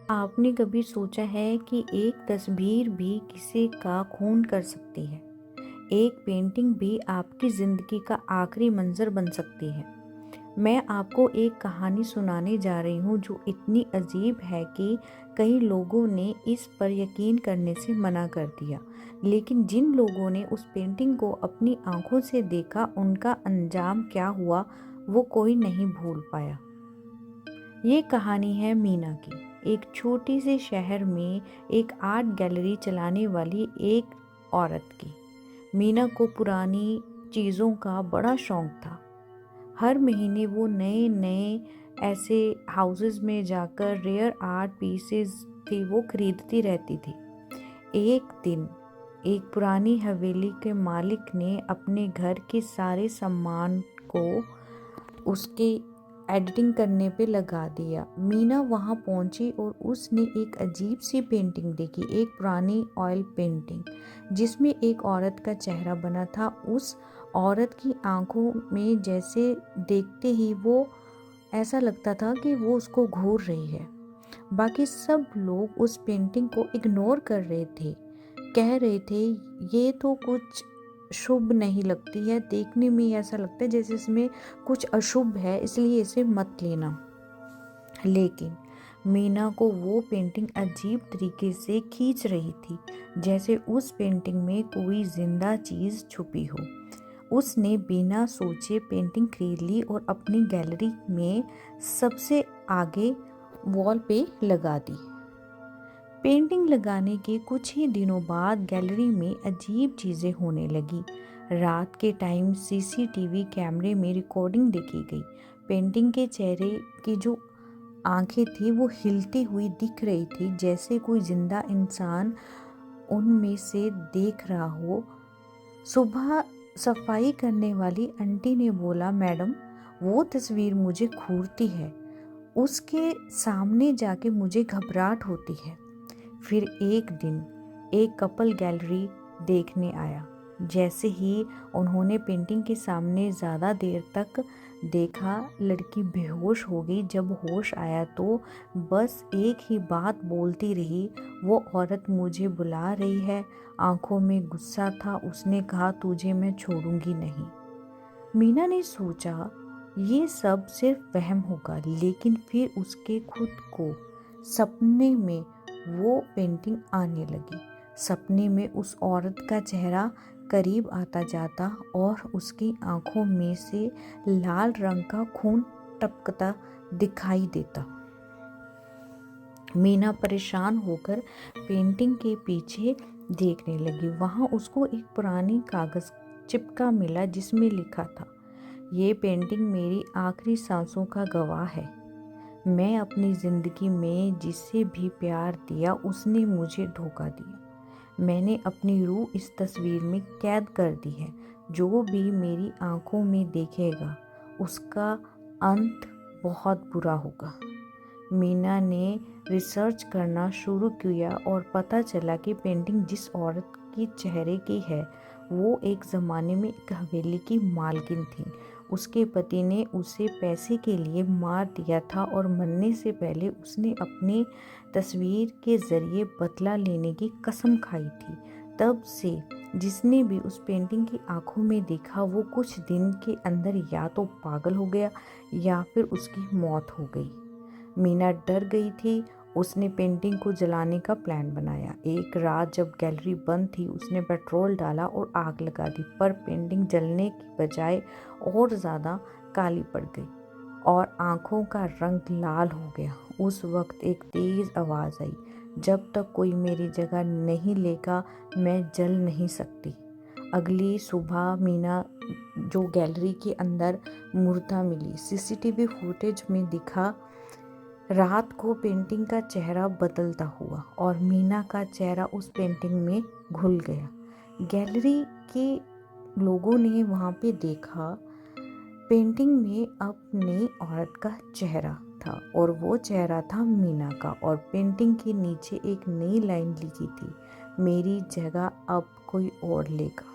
आपने कभी सोचा है कि एक तस्वीर भी किसी का खून कर सकती है? एक पेंटिंग भी आपकी ज़िंदगी का आखिरी मंज़र बन सकती है। मैं आपको एक कहानी सुनाने जा रही हूँ जो इतनी अजीब है कि कई लोगों ने इस पर यकीन करने से मना कर दिया। लेकिन जिन लोगों ने उस पेंटिंग को अपनी आँखों से देखा, उनका अंजाम क्या हुआ, वो कोई नहीं भूल पाया। ये कहानी है मीना की। एक छोटी से शहर में एक आर्ट गैलरी चलाने वाली एक औरत की। मीना को पुरानी चीज़ों का बड़ा शौक था। हर महीने वो नए नए ऐसे हाउसेस में जाकर रेयर आर्ट पीसेस थी वो खरीदती रहती थी। एक दिन एक पुरानी हवेली के मालिक ने अपने घर के सारे सामान को उसके एडिटिंग करने पे लगा दिया। मीना वहाँ पहुँची और उसने एक अजीब सी पेंटिंग देखी, एक पुरानी ऑयल पेंटिंग जिसमें एक औरत का चेहरा बना था। उस औरत की आंखों में जैसे देखते ही वो ऐसा लगता था कि वो उसको घूर रही है। बाकी सब लोग उस पेंटिंग को इग्नोर कर रहे थे, कह रहे थे ये तो कुछ शुभ नहीं लगती है, देखने में ऐसा लगता है जैसे इसमें कुछ अशुभ है, इसलिए इसे मत लेना। लेकिन मीना को वो पेंटिंग अजीब तरीके से खींच रही थी, जैसे उस पेंटिंग में कोई जिंदा चीज़ छुपी हो। उसने बिना सोचे पेंटिंग खरीद ली और अपनी गैलरी में सबसे आगे वॉल पे लगा दी। पेंटिंग लगाने के कुछ ही दिनों बाद गैलरी में अजीब चीज़ें होने लगी। रात के टाइम सीसीटीवी कैमरे में रिकॉर्डिंग देखी गई। पेंटिंग के चेहरे की जो आंखें थी वो हिलती हुई दिख रही थी, जैसे कोई जिंदा इंसान उनमें से देख रहा हो। सुबह सफाई करने वाली आंटी ने बोला, मैडम वो तस्वीर मुझे घूरती है, उसके सामने जाके मुझे घबराहट होती है। फिर एक दिन एक कपल गैलरी देखने आया। जैसे ही उन्होंने पेंटिंग के सामने ज़्यादा देर तक देखा, लड़की बेहोश हो गई। जब होश आया तो बस एक ही बात बोलती रही, वो औरत मुझे बुला रही है। आंखों में गुस्सा था। उसने कहा, तुझे मैं छोड़ूंगी नहीं। मीना ने सोचा ये सब सिर्फ वहम होगा, लेकिन फिर उसके खुद को सपने में वो पेंटिंग आने लगी। सपने में उस औरत का चेहरा करीब आता जाता और उसकी आंखों में से लाल रंग का खून टपकता दिखाई देता। मीना परेशान होकर पेंटिंग के पीछे देखने लगी। वहां उसको एक पुरानी कागज चिपका मिला जिसमें लिखा था, ये पेंटिंग मेरी आखिरी सांसों का गवाह है। मैं अपनी ज़िंदगी में जिसे भी प्यार दिया उसने मुझे धोखा दिया। मैंने अपनी रूह इस तस्वीर में कैद कर दी है। जो भी मेरी आंखों में देखेगा उसका अंत बहुत बुरा होगा। मीना ने रिसर्च करना शुरू किया और पता चला कि पेंटिंग जिस औरत की चेहरे की है वो एक ज़माने में एक हवेली की मालकिन थी। उसके पति ने उसे पैसे के लिए मार दिया था और मरने से पहले उसने अपनी तस्वीर के ज़रिए बदला लेने की कसम खाई थी। तब से जिसने भी उस पेंटिंग की आंखों में देखा वो कुछ दिन के अंदर या तो पागल हो गया या फिर उसकी मौत हो गई। मीना डर गई थी। उसने पेंटिंग को जलाने का प्लान बनाया। एक रात जब गैलरी बंद थी उसने पेट्रोल डाला और आग लगा दी, पर पेंटिंग जलने की बजाय और ज़्यादा काली पड़ गई और आंखों का रंग लाल हो गया। उस वक्त एक तेज़ आवाज़ आई, जब तक कोई मेरी जगह नहीं लेगा मैं जल नहीं सकती। अगली सुबह मीना जो गैलरी के अंदर मुर्दा मिली। सीसीटीवी फुटेज में दिखा रात को पेंटिंग का चेहरा बदलता हुआ और मीना का चेहरा उस पेंटिंग में घुल गया। गैलरी के लोगों ने वहाँ पे देखा, पेंटिंग में अब नई औरत का चेहरा था और वो चेहरा था मीना का। और पेंटिंग के नीचे एक नई लाइन लिखी थी, मेरी जगह अब कोई और लेगा।